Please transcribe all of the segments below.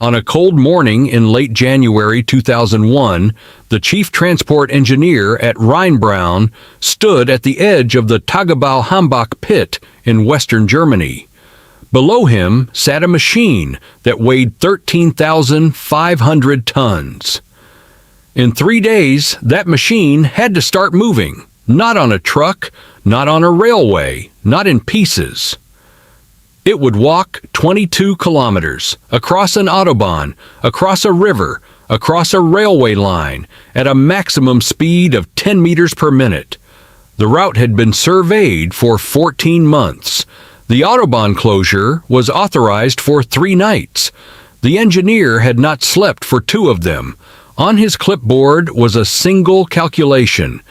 On a cold morning in late January 2001, the chief transport engineer at Rheinbraun stood at the edge of the Tagebau Hambach pit in western Germany. Below him sat a machine that weighed 13,500 tons. In 3 days, that machine had to start moving, not on a truck, not on a railway, not in pieces. It would walk 22 kilometers, across an Autobahn, across a river, across a railway line, at a maximum speed of 10 meters per minute. The route had been surveyed for 14 months. The Autobahn closure was authorized for 3 nights. The engineer had not slept for 2 of them. On his clipboard was a single calculation,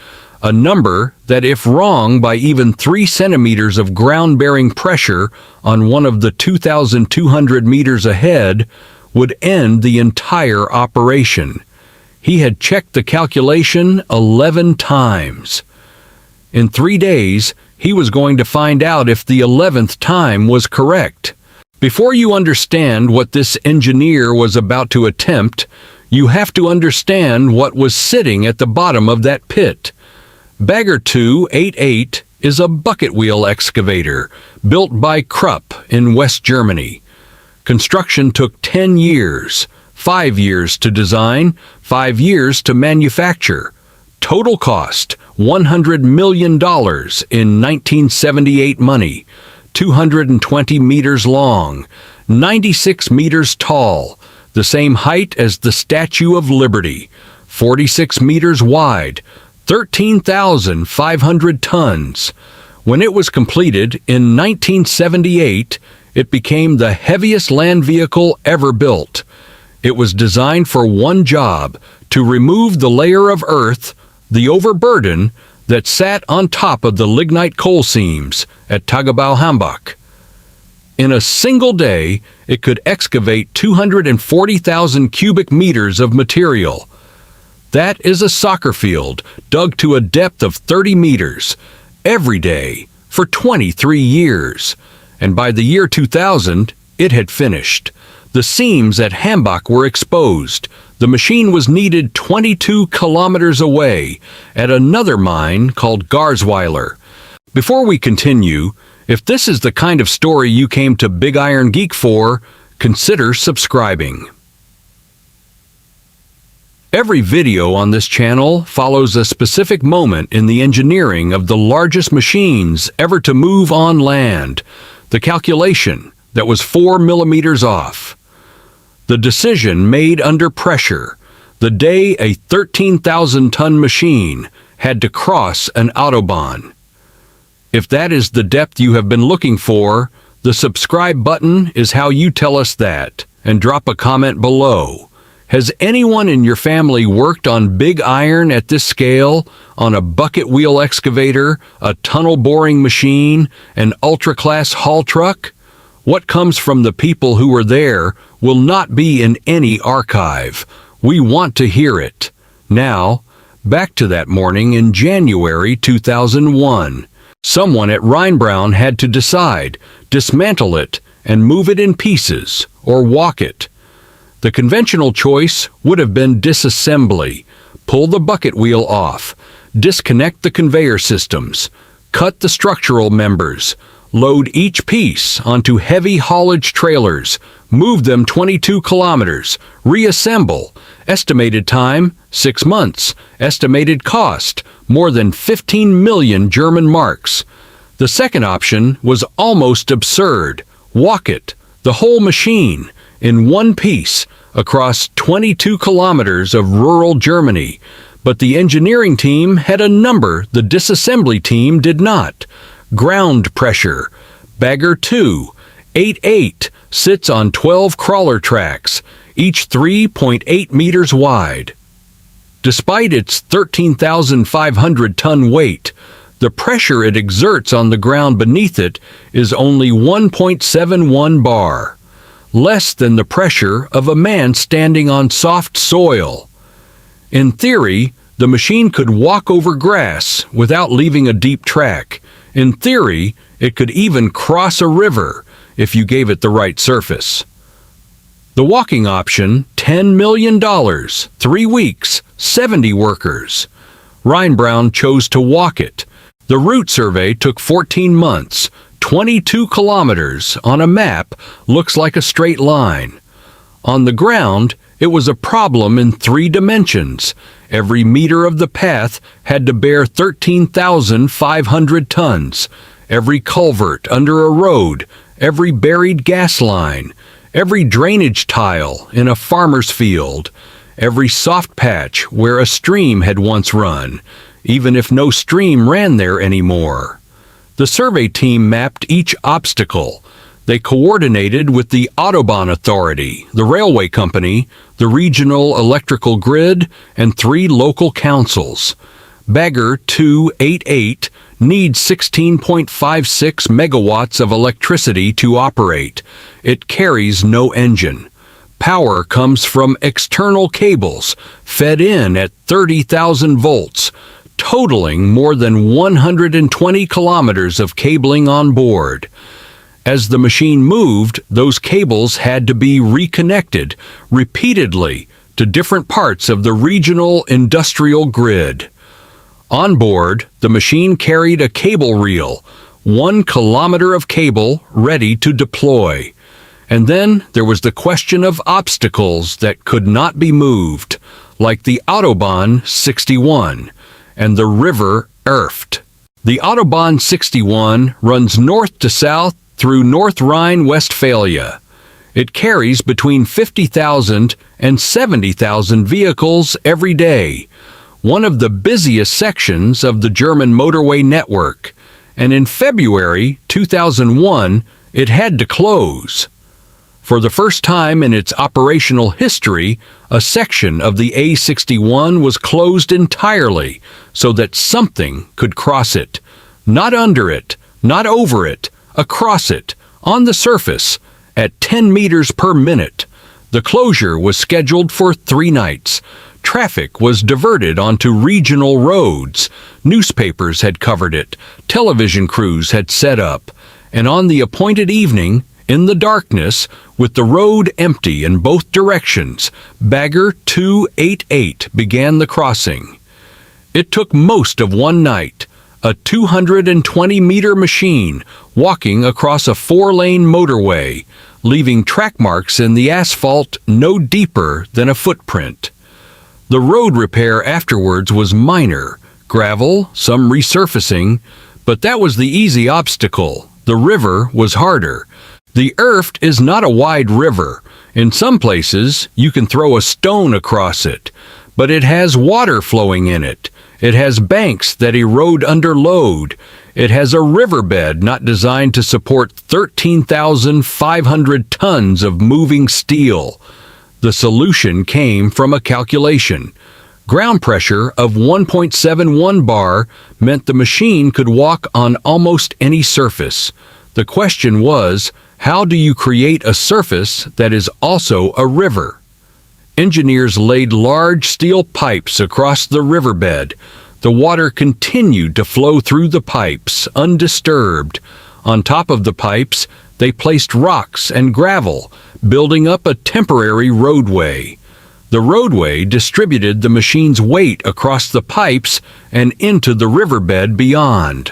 a number that, if wrong by even 3 centimeters of ground-bearing pressure on one of the 2,200 meters ahead, would end the entire operation. He had checked the calculation 11 times. In 3 days, he was going to find out if the 11th time was correct. Before you understand what this engineer was about to attempt, you have to understand what was sitting at the bottom of that pit. Bagger 288 is a bucket wheel excavator built by Krupp in West Germany. Construction took 10 years, 5 years to design, 5 years to manufacture. Total cost, $100 million in 1978 money, 220 meters long, 96 meters tall, the same height as the Statue of Liberty, 46 meters wide, 13,500 tons. When it was completed in 1978, it became the heaviest land vehicle ever built. It was designed for one job, to remove the layer of earth, the overburden, that sat on top of the lignite coal seams at Tagebau Hambach. In a single day, it could excavate 240,000 cubic meters of material. That is a soccer field dug to a depth of 30 meters, every day, for 23 years. And by the year 2000, it had finished. The seams at Hambach were exposed. The machine was needed 22 kilometers away, at another mine called Garzweiler. Before we continue, if this is the kind of story you came to Big Iron Geek for, consider subscribing. Every video on this channel follows a specific moment in the engineering of the largest machines ever to move on land. The calculation that was 4 millimeters off. The decision made under pressure, the day a 13,000-ton machine had to cross an Autobahn. If that is the depth you have been looking for, the subscribe button is how you tell us that, and drop a comment below. Has anyone in your family worked on big iron at this scale, on a bucket wheel excavator, a tunnel boring machine, an ultra-class haul truck? What comes from the people who were there will not be in any archive. We want to hear it. Now, back to that morning in January 2001. Someone at Rheinbraun had to decide, dismantle it and move it in pieces, or walk it. The conventional choice would have been disassembly. Pull the bucket wheel off, disconnect the conveyor systems, cut the structural members, load each piece onto heavy haulage trailers, move them 22 kilometers, reassemble. Estimated time, 6 months. Estimated cost, more than 15 million German marks. The second option was almost absurd. Walk it, the whole machine, in one piece, across 22 kilometers of rural Germany. But the engineering team had a number the disassembly team did not. Ground pressure. Bagger 288 sits on 12 crawler tracks, each 3.8 meters wide. Despite its 13,500-ton weight, the pressure it exerts on the ground beneath it is only 1.71 bar, less than the pressure of a man standing on soft soil. In theory, the machine could walk over grass without leaving a deep track. In theory, it could even cross a river if you gave it the right surface. The walking option, $10 million, 3 weeks, 70 workers. Rheinbraun chose to walk it. The route survey took 14 months, 22 kilometers on a map looks like a straight line. On the ground, it was a problem in 3 dimensions. Every meter of the path had to bear 13,500 tons. Every culvert under a road, every buried gas line, every drainage tile in a farmer's field, every soft patch where a stream had once run, even if no stream ran there anymore. The survey team mapped each obstacle. They coordinated with the Autobahn Authority, the railway company, the regional electrical grid, and 3 local councils. Bagger 288 needs 16.56 megawatts of electricity to operate. It carries no engine. Power comes from external cables, fed in at 30,000 volts, totaling more than 120 kilometers of cabling on board. As the machine moved, those cables had to be reconnected repeatedly to different parts of the regional industrial grid. On board, the machine carried a cable reel, 1 kilometer of cable ready to deploy. And then there was the question of obstacles that could not be moved, like the Autobahn 61 and the river Erft. The Autobahn 61 runs north to south through North Rhine-Westphalia. It carries between 50,000 and 70,000 vehicles every day, one of the busiest sections of the German motorway network, and in February 2001, it had to close. For the first time in its operational history, a section of the A61 was closed entirely so that something could cross it. Not under it, not over it, across it, on the surface, at 10 meters per minute. The closure was scheduled for 3 nights. Traffic was diverted onto regional roads. Newspapers had covered it. Television crews had set up. And on the appointed evening, in the darkness, with the road empty in both directions, Bagger 288 began the crossing. It took most of 1 night. A 220-meter machine walking across a 4-lane motorway, leaving track marks in the asphalt no deeper than a footprint. The road repair afterwards was minor, gravel, some resurfacing, but that was the easy obstacle. The river was harder. The Erft is not a wide river. In some places, you can throw a stone across it, but it has water flowing in it. It has banks that erode under load. It has a riverbed not designed to support 13,500 tons of moving steel. The solution came from a calculation. Ground pressure of 1.71 bar meant the machine could walk on almost any surface. The question was, how do you create a surface that is also a river? Engineers laid large steel pipes across the riverbed. The water continued to flow through the pipes, undisturbed. On top of the pipes, they placed rocks and gravel, building up a temporary roadway. The roadway distributed the machine's weight across the pipes and into the riverbed beyond.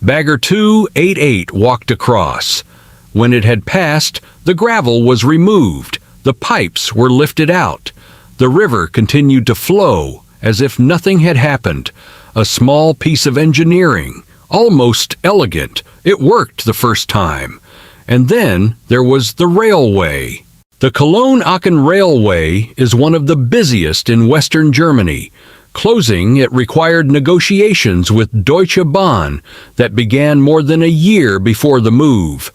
Bagger 288 walked across. When it had passed, the gravel was removed. The pipes were lifted out. The river continued to flow as if nothing had happened. A small piece of engineering, almost elegant. It worked the first time. And then there was the railway. The Cologne-Aachen Railway is one of the busiest in Western Germany. Closing, it required negotiations with Deutsche Bahn that began more than a year before the move.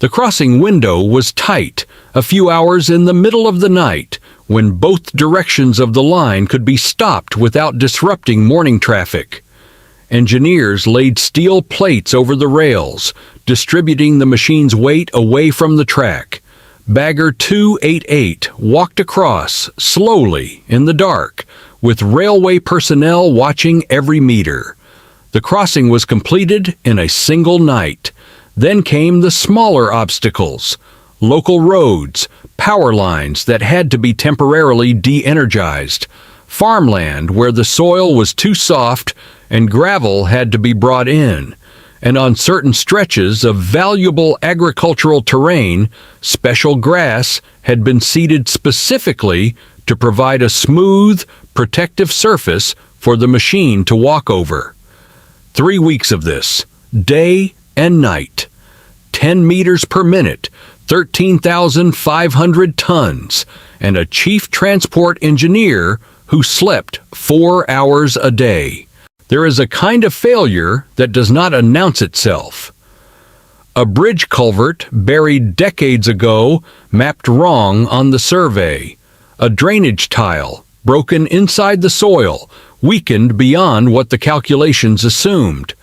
The crossing window was tight, a few hours in the middle of the night, when both directions of the line could be stopped without disrupting morning traffic. Engineers laid steel plates over the rails, distributing the machine's weight away from the track. Bagger 288 walked across, slowly, in the dark, with railway personnel watching every meter. The crossing was completed in a single night. Then came the smaller obstacles, local roads, power lines that had to be temporarily de-energized, farmland where the soil was too soft and gravel had to be brought in, and on certain stretches of valuable agricultural terrain, special grass had been seeded specifically to provide a smooth, protective surface for the machine to walk over. 3 weeks of this, day and night. 10 meters per minute, 13,500 tons, and a chief transport engineer who slept 4 hours a day. There is a kind of failure that does not announce itself. A bridge culvert buried decades ago mapped wrong on the survey. A drainage tile broken inside the soil, weakened beyond what the calculations assumed.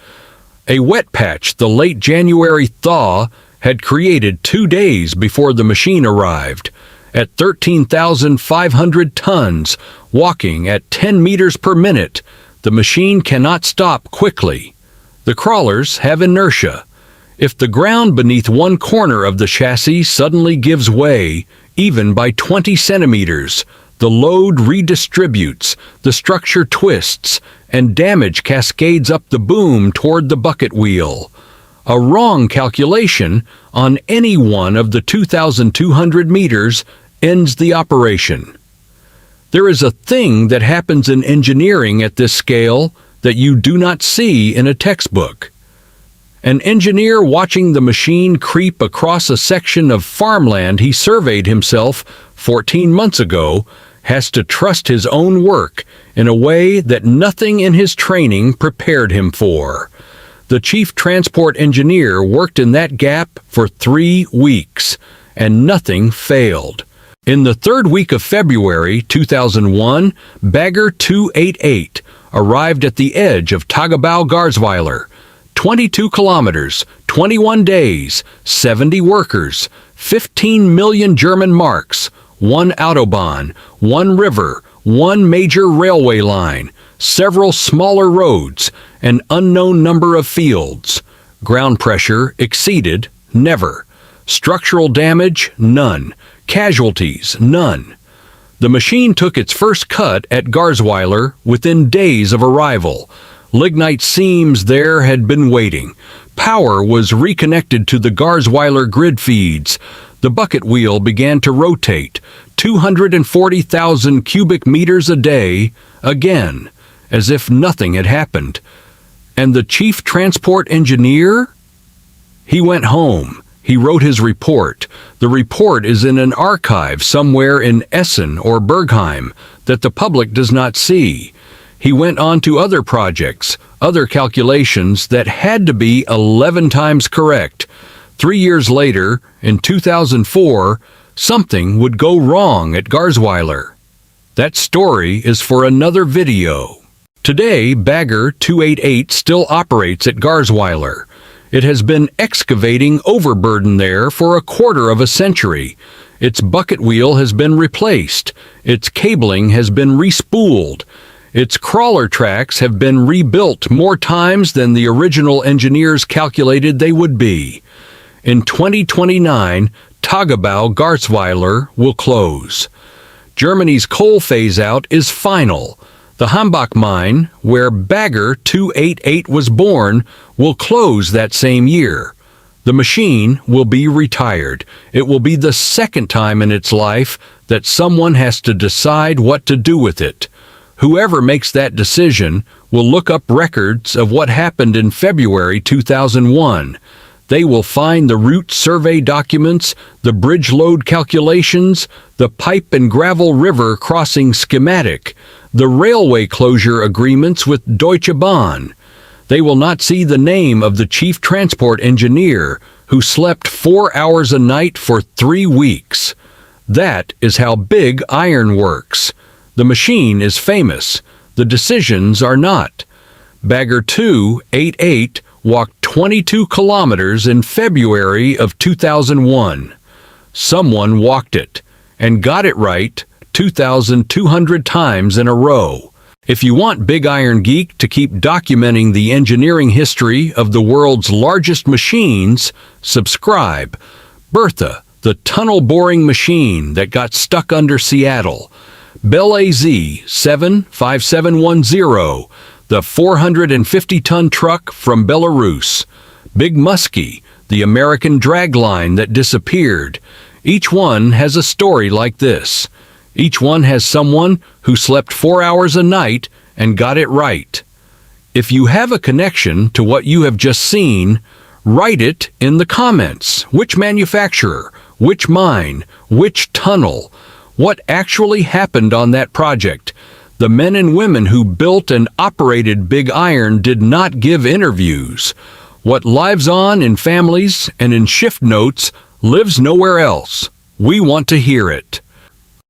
A wet patch the late January thaw had created 2 days before the machine arrived. At 13,500 tons, walking at 10 meters per minute, the machine cannot stop quickly. The crawlers have inertia. If the ground beneath one corner of the chassis suddenly gives way, even by 20 centimeters, the load redistributes, the structure twists, and damage cascades up the boom toward the bucket wheel. A wrong calculation on any one of the 2,200 meters ends the operation. There is a thing that happens in engineering at this scale that you do not see in a textbook. An engineer watching the machine creep across a section of farmland he surveyed himself 14 months ago has to trust his own work in a way that nothing in his training prepared him for. The chief transport engineer worked in that gap for 3 weeks, and nothing failed. In the 3rd week of February 2001, Bagger 288 arrived at the edge of Tagebau Garzweiler. 22 kilometers, 21 days, 70 workers, 15 million German marks, 1 Autobahn, 1 river, 1 major railway line, several smaller roads, an unknown number of fields. Ground pressure exceeded, never. Structural damage, none. Casualties, none. The machine took its first cut at Garzweiler within days of arrival. Lignite seams there had been waiting. Power was reconnected to the Garzweiler grid feeds. The bucket wheel began to rotate, 240,000 cubic meters a day, again, as if nothing had happened. And the chief transport engineer? He went home. He wrote his report. The report is in an archive somewhere in Essen or Bergheim that the public does not see. He went on to other projects, other calculations that had to be 11 times correct. 3 years later, in 2004, something would go wrong at Garzweiler. That story is for another video. Today, Bagger 288 still operates at Garzweiler. It has been excavating overburden there for a quarter of a century. Its bucket wheel has been replaced. Its cabling has been respooled. Its crawler tracks have been rebuilt more times than the original engineers calculated they would be. In 2029, Tagebau Garzweiler will close. Germany's coal phase-out is final. The Hambach mine, where Bagger 288 was born, will close that same year. The machine will be retired. It will be the second time in its life that someone has to decide what to do with it. Whoever makes that decision will look up records of what happened in February 2001. They will find the route survey documents, the bridge load calculations, the pipe and gravel river crossing schematic, the railway closure agreements with Deutsche Bahn. They will not see the name of the chief transport engineer who slept 4 hours a night for 3 weeks. That is how big iron works. The machine is famous. The decisions are not. Bagger 288 walked 22 kilometers in February of 2001. Someone walked it and got it right 2,200 times in a row. If you want Big Iron Geek to keep documenting the engineering history of the world's largest machines, subscribe. Bertha, the tunnel boring machine that got stuck under Seattle, Bell AZ 75710, the 450-ton truck from Belarus, Big Muskie, the American dragline that disappeared. Each one has a story like this. Each one has someone who slept 4 hours a night and got it right. If you have a connection to what you have just seen, write it in the comments. Which manufacturer, which mine, which tunnel, what actually happened on that project. The men and women who built and operated Big Iron did not give interviews. What lives on in families and in shift notes lives nowhere else. We want to hear it.